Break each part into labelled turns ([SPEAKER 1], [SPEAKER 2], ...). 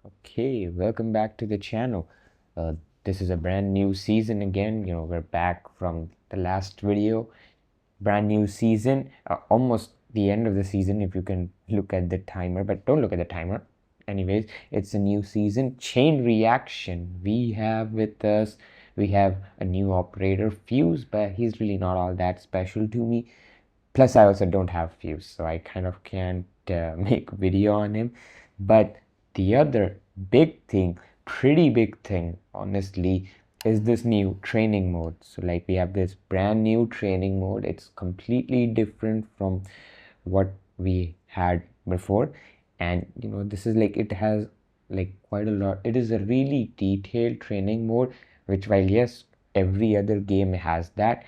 [SPEAKER 1] Okay, welcome back to the channel. Uh, this is a brand new season again. We're back from the last video. Brand new season, almost the end of the season if you can look at the timer, but don't look at the timer. Anyways, it's a new season. Chain reaction. We have a new operator, Fuse, but he's really not all that special to me. Plus, I also don't have Fuse, so I kind of can't make video on him. But the other big thing, pretty big thing, honestly, is this new training mode. So, like, we have this brand new training mode. It's completely different from what we had before, and this is like it has like quite a lot. It is a really detailed training mode, which, while yes, every other game has that,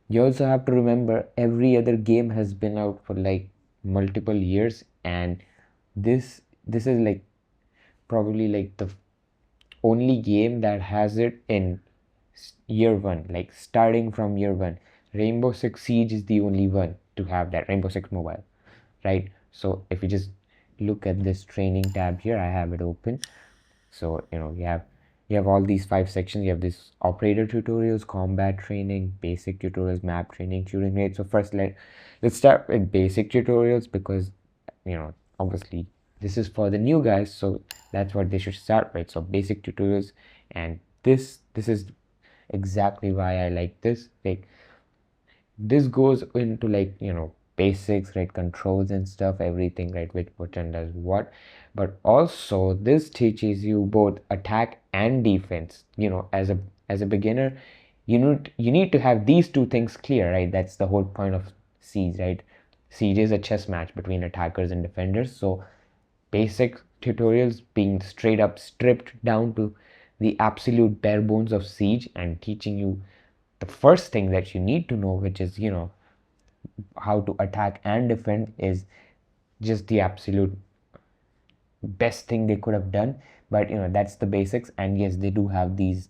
[SPEAKER 1] you also have to remember every other game has been out for like multiple years, and this is like probably like the only game that has it in year one, like starting from year one. Rainbow Six Siege is the only one to have that, Rainbow Six Mobile, right? So if you just look at this training tab here, I have it open. So you have all these 5 sections. You have this operator tutorials, combat training, basic tutorials, map training, shooting range. So first let's start with basic tutorials, because obviously this is for the new guys, so that's what they should start with. So basic tutorials, and this is exactly why I like this. Like, this goes into like basics, right? Controls and stuff, everything, right? Which button does what. But also this teaches you both attack and defense. As a beginner, you need to have these two things clear, right? That's the whole point of Siege, right? Siege is a chess match between attackers and defenders. So basic tutorials being straight up stripped down to the absolute bare bones of Siege, and teaching you the first thing that you need to know, which is how to attack and defend, is just the absolute best thing they could have done. But that's the basics. And yes, they do have these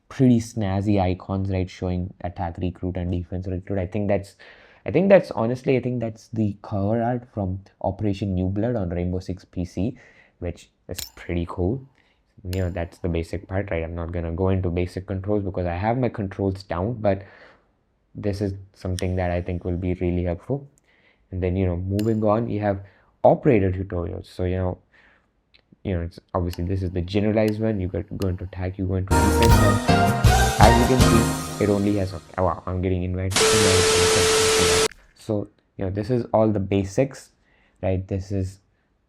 [SPEAKER 1] pretty snazzy icons, right, showing attack, recruit, and defense recruit. I think that's honestly, I think that's the cover art from Operation New Blood on Rainbow Six PC, which is pretty cool. That's the basic part, right? I'm not gonna go into basic controls because I have my controls down, but this is something that I think will be really helpful. And then moving on, you have operator tutorials. So it's obviously, this is the generalized one. You go into attack, you go into defense. As you can see, it only has, oh wow, I'm getting invited. So this is all the basics, right? This is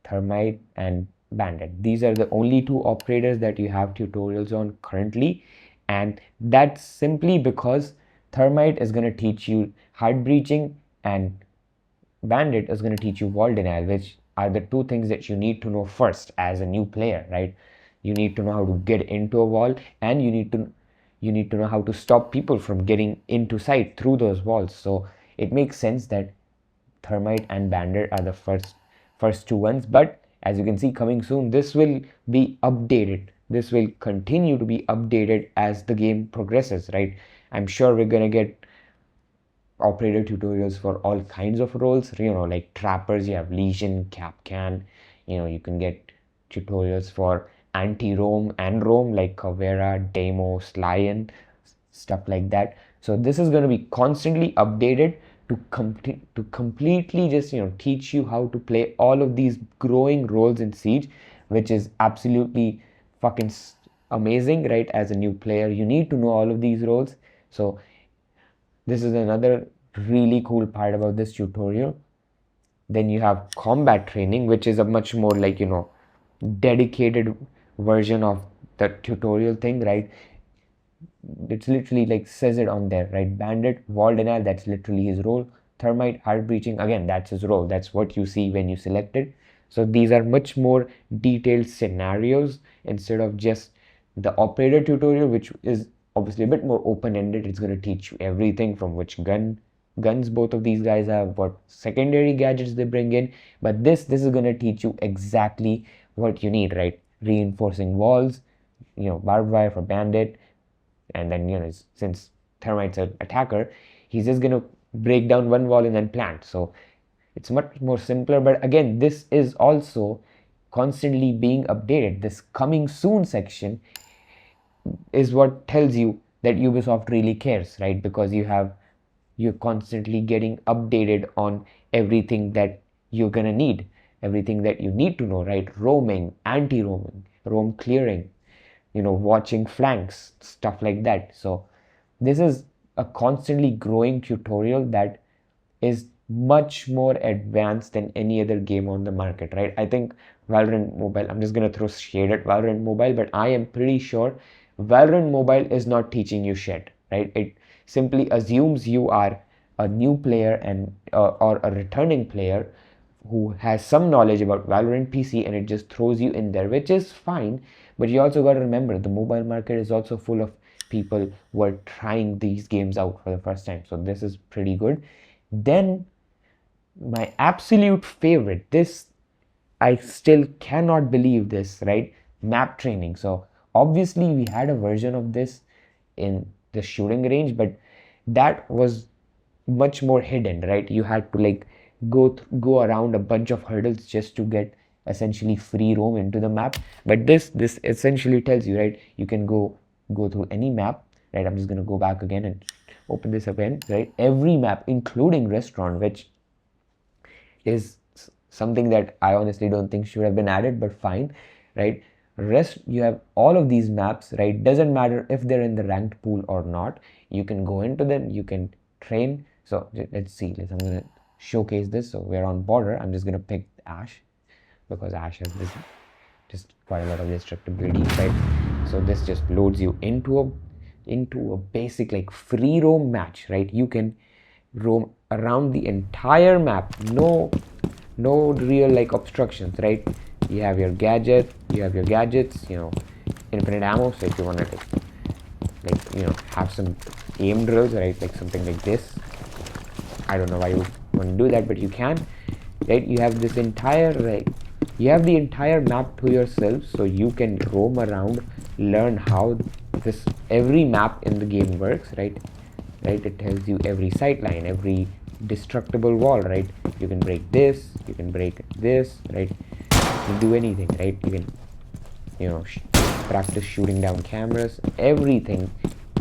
[SPEAKER 1] Thermite and Bandit. These are the only two operators that you have tutorials on currently, and that's simply because Thermite is going to teach you heart breaching, and Bandit is going to teach you wall denial, which are the two things that you need to know first as a new player, right? You need to know how to get into a wall, and you need to know how to stop people from getting into sight through those walls. So it makes sense that Thermite and Bandit are the first two ones. But as you can see, coming soon, this will be updated. This will continue to be updated as the game progresses, right? I'm sure we're gonna get operator tutorials for all kinds of roles. Like trappers, you have Legion, Capcan. You can get tutorials for anti-roam and roam, like Caveira, Deimos, Lion, stuff like that. So this is going to be constantly updated to completely just teach you how to play all of these growing roles in Siege, which is absolutely fucking amazing, right? As a new player, you need to know all of these roles. So this is another really cool part about this tutorial. Then you have combat training, which is a much more like dedicated version of the tutorial thing, right? It's literally like says it on there, right? Bandit, wall denial, that's literally his role. Thermite, heart breaching, again, that's his role. That's what you see when you select it. So these are much more detailed scenarios instead of just the operator tutorial, which is obviously a bit more open-ended. It's going to teach you everything from which guns both of these guys have, what secondary gadgets they bring in. But this is going to teach you exactly what you need, right? Reinforcing walls, barbed wire for Bandit, and then since Thermite's an attacker, he's just gonna break down one wall and then plant. So it's much more simpler. But again, this is also constantly being updated. This coming soon section is what tells you that Ubisoft really cares, right? Because you're constantly getting updated on everything that you're gonna need, everything that you need to know, right? Roaming, anti-roaming, roam clearing, watching flanks, stuff like that. So this is a constantly growing tutorial that is much more advanced than any other game on the market, right? I think Valorant Mobile, I'm just gonna throw shade at Valorant Mobile, but I am pretty sure Valorant Mobile is not teaching you shit, right? It simply assumes you are a new player and or a returning player who has some knowledge about Valorant PC, and it just throws you in there, which is fine. But you also got to remember the mobile market is also full of people who are trying these games out for the first time. So this is pretty good. Then my absolute favorite, this I still cannot believe this, right? Map training. So obviously we had a version of this in the shooting range, but that was much more hidden, right? You had to like go around a bunch of hurdles just to get essentially free roam into the map. But this essentially tells you, right? You can go through any map, right? I'm just gonna go back again and open this again, right? Every map, including restaurant, which is something that I honestly don't think should have been added, but fine, right? Rest, you have all of these maps, right? Doesn't matter if they're in the ranked pool or not. You can go into them, you can train. So let's see, I'm gonna showcase this. So we're on border. I'm just gonna pick Ash because Ash has this just quite a lot of destructibility, right? So this just loads you into a basic like free roam match, right? You can roam around the entire map, no real like obstructions, right? You have your gadgets, infinite ammo. So if you want to have some aim drills, right? Like something like this. I don't know why you want to do that, but you can, right? You have this entire you have the entire map to yourself, so you can roam around, learn how every map in the game works, right? It tells you every sight line, every destructible wall, right? You can break this, you can break this, right? You can do anything, right? You can practice shooting down cameras, everything.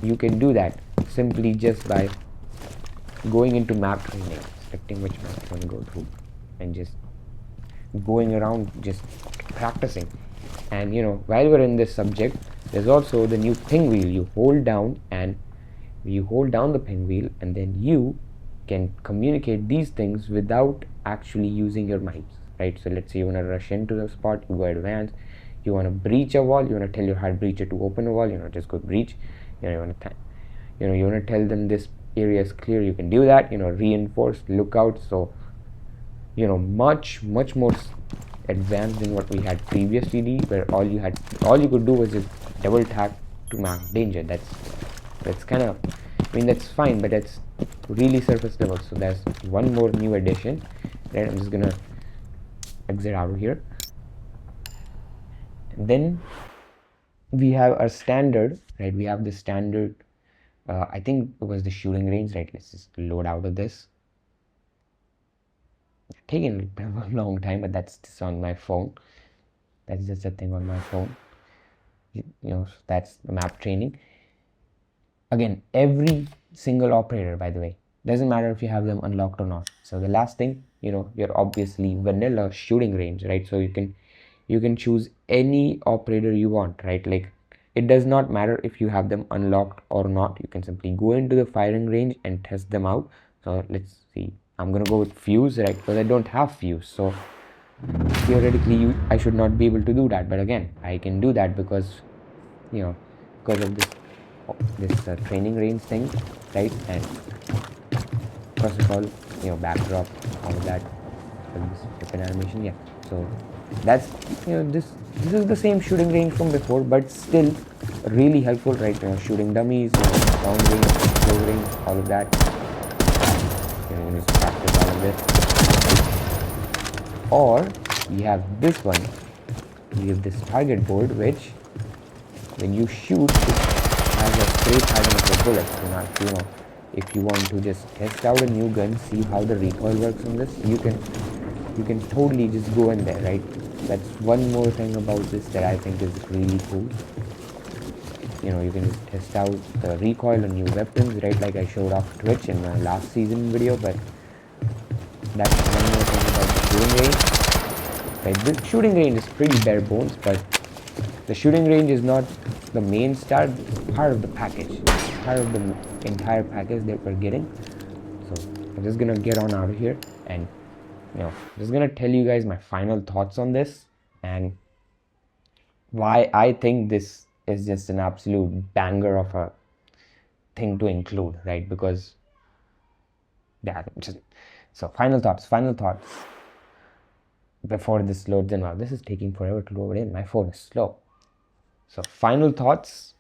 [SPEAKER 1] You can do that simply just by going into map training, selecting which map you want to go through, and just going around just practicing. And while we're in this subject, there's also the new ping wheel. You hold down the ping wheel, and then you can communicate these things without actually using your mics, right? So let's say you want to rush into the spot, you go advance. You want to breach a wall, you want to tell your hard breacher to open a wall, just go breach. You want to tell them this area is clear, you can do that. Reinforce, lookout. So much more advanced than what we had previously, where all you could do was just double tap to mark danger. That's kind of, that's fine, but that's really surface level. So there's one more new addition, right? I'm just gonna exit out of here. And then we have our standard, right? We have the standard, I think it was the shooting range, right? Let's just load out of this. It's taking a long time, but that's just on my phone. That's just a thing on my phone. That's the map training. Again, every single operator, by the way, doesn't matter if you have them unlocked or not. So the last thing, you're obviously vanilla shooting range, right? So you can choose any operator you want, right? Like, it does not matter if you have them unlocked or not. You can simply go into the firing range and test them out. So let's see, I'm gonna go with fuse, right? Because I don't have fuse, so theoretically I should not be able to do that. But again, I can do that because because of this training range thing, right? And first of all, backdrop, all of that, this flipping animation, yeah. So that's this is the same shooting range from before, but still really helpful, right? Shooting dummies, down range, close range, all of that. You need to practice all of this. Or we have this one. We have this target board, which when you shoot, it has a straight pattern of the bullets. If you want to just test out a new gun, see how the recoil works on this, you can totally just go in there, right? That's one more thing about this that I think is really cool. You can test out the recoil on new weapons, right, like I showed off Twitch in my last season video. But that's one more thing about the shooting range, right? The shooting range is pretty bare bones, but the shooting range is not the main star, part of the package, part of the entire package that we're getting. So I'm just gonna get on out of here, and I'm just gonna tell you guys my final thoughts on this and why I think this is just an absolute banger of a thing to include, right? Because just so final thoughts before this loads in. Wow, this is taking forever to load in. My phone is slow. So final thoughts,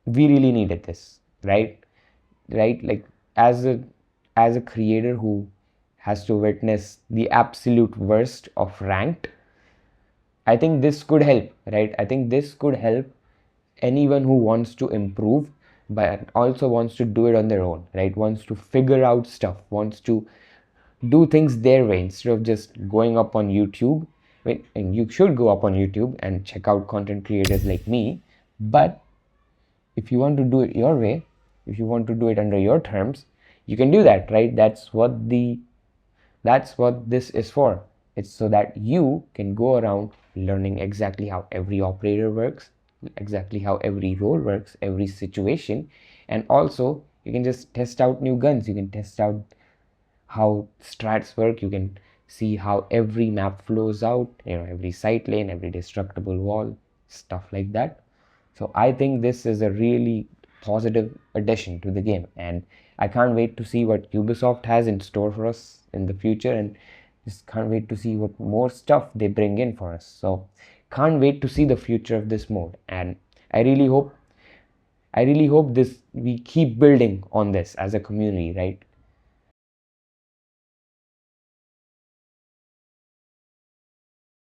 [SPEAKER 1] we really needed this, right? Like as a creator who has to witness the absolute worst of ranked, I think this could help, right? I think this could help anyone who wants to improve but also wants to do it on their own, right? Wants to figure out stuff, wants to do things their way instead of just going up on YouTube. And you should go up on YouTube and check out content creators like me. But if you want to do it your way, if you want to do it under your terms, you can do that, right? That's what this is for. It's so that you can go around learning exactly how every operator works, exactly how every role works, every situation. And also you can just test out new guns, you can test out how strats work, you can see how every map flows out, every sight lane, every destructible wall, stuff like that. So I think this is a really positive addition to the game, and I can't wait to see what Ubisoft has in store for us in the future, and just can't wait to see what more stuff they bring in for us. So can't wait to see the future of this mode, and I really hope this we keep building on this as a community, right?